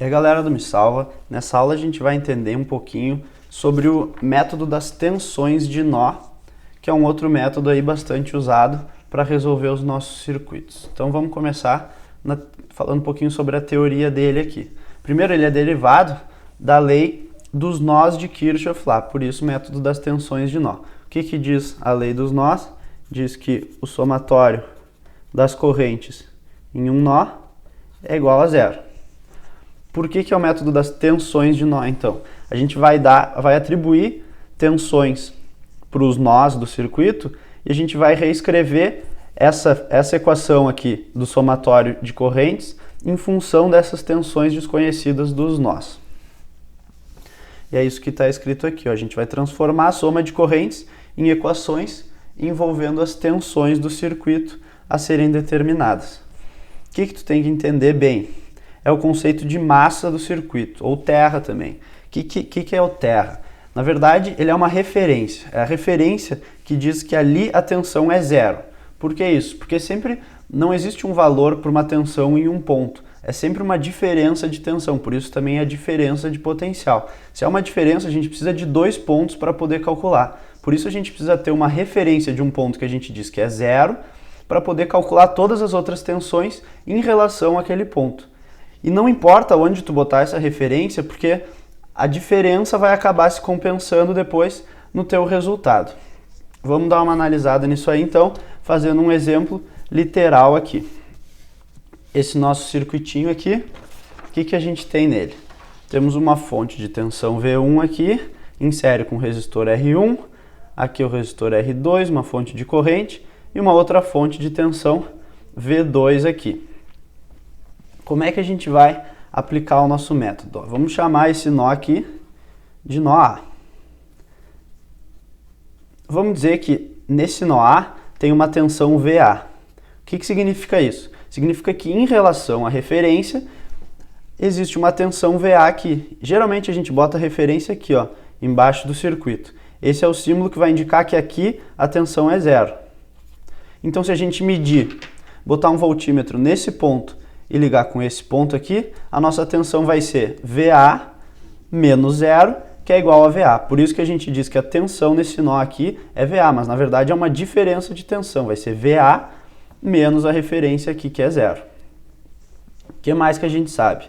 E aí, galera do Me Salva, nessa aula a gente vai entender um pouquinho sobre o método das tensões de nó, que é um outro método aí bastante usado para resolver os nossos circuitos. Então vamos começar falando um pouquinho sobre a teoria dele aqui. Primeiro, ele é derivado da lei dos nós de Kirchhoff lá, por isso o método das tensões de nó. O que diz a lei dos nós? Diz que o somatório das correntes em um nó é igual a zero. Por que é o método das tensões de nó, então? A gente vai atribuir tensões para os nós do circuito e a gente vai reescrever essa equação aqui do somatório de correntes em função dessas tensões desconhecidas dos nós. E é isso que está escrito aqui, ó. A gente vai transformar a soma de correntes em equações envolvendo as tensões do circuito a serem determinadas. O que tu tem que entender bem? É o conceito de massa do circuito, ou terra também. O que é o terra? Na verdade, ele é uma referência. É a referência que diz que ali a tensão é zero. Por que isso? Porque sempre não existe um valor para uma tensão em um ponto. É sempre uma diferença de tensão, por isso também é a diferença de potencial. Se é uma diferença, a gente precisa de dois pontos para poder calcular. Por isso a gente precisa ter uma referência de um ponto que a gente diz que é zero, para poder calcular todas as outras tensões em relação àquele ponto. E não importa onde tu botar essa referência, porque a diferença vai acabar se compensando depois no teu resultado. Vamos dar uma analisada nisso aí então, fazendo um exemplo literal aqui. Esse nosso circuitinho aqui, o que a gente tem nele? Temos uma fonte de tensão V1 aqui, em série com o resistor R1, aqui o resistor R2, uma fonte de corrente, e uma outra fonte de tensão V2 aqui. Como é que a gente vai aplicar o nosso método? Vamos chamar esse nó aqui de nó A. Vamos dizer que nesse nó A tem uma tensão VA. O que significa isso? Significa que em relação à referência, existe uma tensão VA aqui. Geralmente a gente bota a referência aqui, ó, embaixo do circuito. Esse é o símbolo que vai indicar que aqui a tensão é zero. Então se a gente medir, botar um voltímetro nesse ponto e ligar com esse ponto aqui, a nossa tensão vai ser VA menos zero, que é igual a VA. Por isso que a gente diz que a tensão nesse nó aqui é VA, mas na verdade é uma diferença de tensão, vai ser VA menos a referência aqui, que é zero. O que mais que a gente sabe?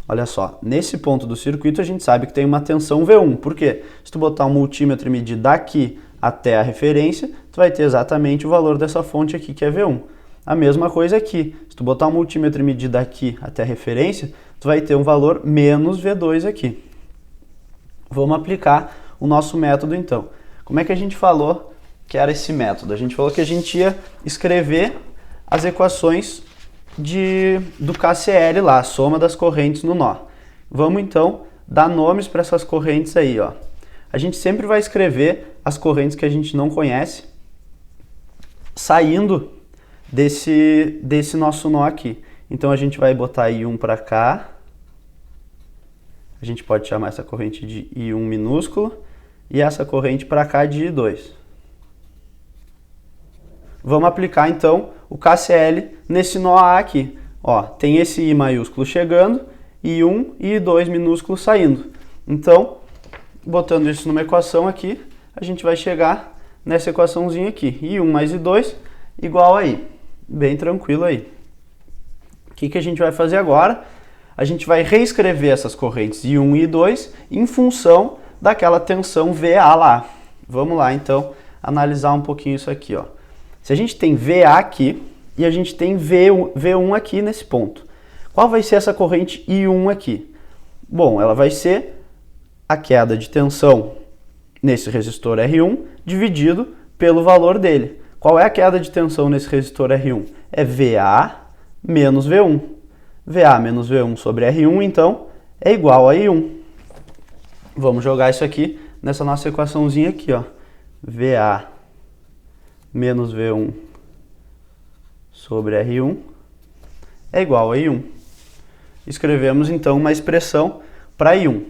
Olha só, nesse ponto do circuito a gente sabe que tem uma tensão V1. Por quê? Se tu botar um multímetro e medir daqui até a referência, tu vai ter exatamente o valor dessa fonte aqui, que é V1. A mesma coisa aqui, se tu botar um multímetro e medir daqui até a referência, tu vai ter um valor menos V2 aqui. Vamos aplicar o nosso método então. Como é que a gente falou que era esse método? A gente falou que a gente ia escrever as equações do KCL lá, a soma das correntes no nó. Vamos então dar nomes para essas correntes aí, ó. A gente sempre vai escrever as correntes que a gente não conhece, saindo desse nosso nó aqui. Então a gente vai botar I1 para cá, a gente pode chamar essa corrente de I1 minúsculo e essa corrente para cá de I2. Vamos aplicar então o KCL nesse nó A aqui. Ó, tem esse I maiúsculo chegando, I1 e I2 minúsculo saindo. Então, botando isso numa equação aqui, a gente vai chegar nessa equaçãozinha aqui. I1 mais I2 igual a I. Bem tranquilo aí. O que a gente vai fazer agora? A gente vai reescrever essas correntes I1 e I2 em função daquela tensão VA lá. Vamos lá, então, analisar um pouquinho isso aqui, ó. Se a gente tem VA aqui e a gente tem V1 aqui nesse ponto, qual vai ser essa corrente I1 aqui? Bom, ela vai ser a queda de tensão nesse resistor R1 dividido pelo valor dele. Qual é a queda de tensão nesse resistor R1? É VA menos V1. VA menos V1 sobre R1, então, é igual a I1. Vamos jogar isso aqui nessa nossa equaçãozinha aqui, ó. VA menos V1 sobre R1 é igual a I1. Escrevemos, então, uma expressão para I1.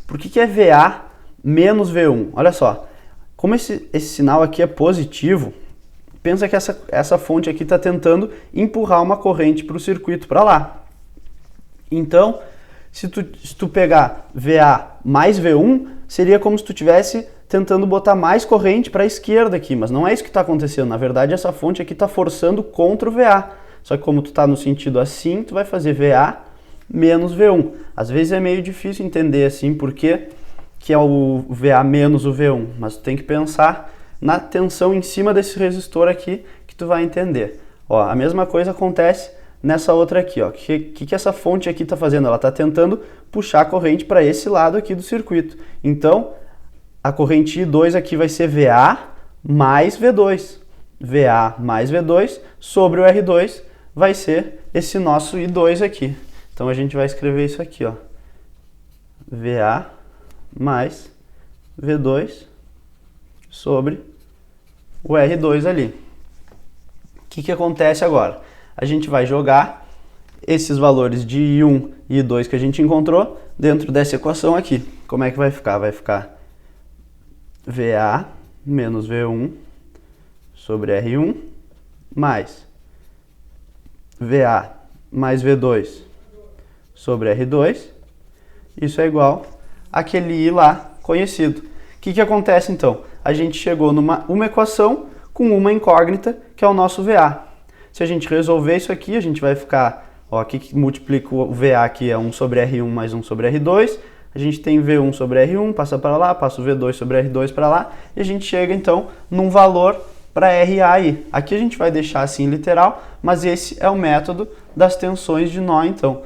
Por que é VA menos V1? Olha só, como esse sinal aqui é positivo, pensa que essa fonte aqui está tentando empurrar uma corrente para o circuito para lá. Então, Se tu pegar VA mais V1, seria como se tu estivesse tentando botar mais corrente para a esquerda aqui, mas não é isso que está acontecendo. Na verdade, essa fonte aqui está forçando contra o VA. Só que como tu está no sentido assim, tu vai fazer VA menos V1. Às vezes é meio difícil entender assim, porque que é o VA menos o V1, mas tu tem que pensar na tensão em cima desse resistor aqui que tu vai entender. Ó, a mesma coisa acontece nessa outra aqui, ó. O que essa fonte aqui está fazendo? Ela está tentando puxar a corrente para esse lado aqui do circuito. Então, a corrente I2 aqui vai ser VA mais V2. VA mais V2 sobre o R2 vai ser esse nosso I2 aqui. Então, a gente vai escrever isso aqui, ó. VA mais V2 sobre o R2 ali. O que acontece agora? A gente vai jogar esses valores de I1 e I2 que a gente encontrou dentro dessa equação aqui. Como é que vai ficar? Vai ficar VA menos V1 sobre R1 mais VA mais V2 sobre R2. Isso é igual àquele I lá conhecido. O que acontece então? A gente chegou numa equação com uma incógnita, que é o nosso VA. Se a gente resolver isso aqui, a gente vai ficar, ó, aqui que multiplica o VA, que é 1 sobre R1 mais 1 sobre R2. A gente tem V1 sobre R1, passa para lá, passa o V2 sobre R2 para lá, e a gente chega então num valor para RA aí. Aqui a gente vai deixar assim literal, mas esse é o método das tensões de nó, então.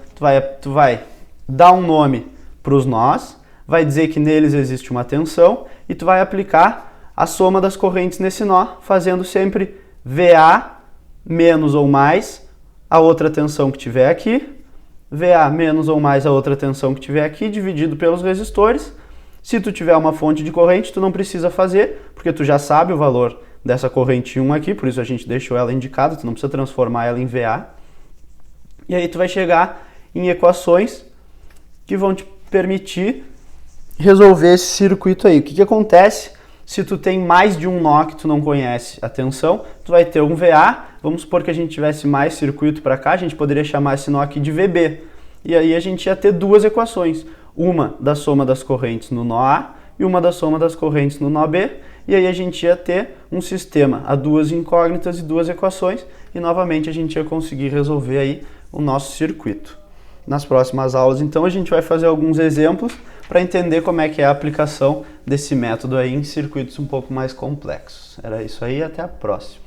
Tu vai dar um nome para os nós, vai dizer que neles existe uma tensão, e tu vai aplicar a soma das correntes nesse nó, fazendo sempre VA menos ou mais a outra tensão que tiver aqui, VA menos ou mais a outra tensão que tiver aqui, dividido pelos resistores. Se tu tiver uma fonte de corrente, tu não precisa fazer, porque tu já sabe o valor dessa corrente 1 aqui, por isso a gente deixou ela indicada, tu não precisa transformar ela em VA. E aí tu vai chegar em equações que vão te permitir resolver esse circuito aí. O que acontece se tu tem mais de um nó que tu não conhece a tensão? Tu vai ter um VA, vamos supor que a gente tivesse mais circuito para cá, a gente poderia chamar esse nó aqui de VB. E aí a gente ia ter duas equações, uma da soma das correntes no nó A e uma da soma das correntes no nó B, e aí a gente ia ter um sistema a duas incógnitas e duas equações, e novamente a gente ia conseguir resolver aí o nosso circuito. Nas próximas aulas, então, a gente vai fazer alguns exemplos para entender como é que é a aplicação desse método aí em circuitos um pouco mais complexos. Era isso aí, até a próxima.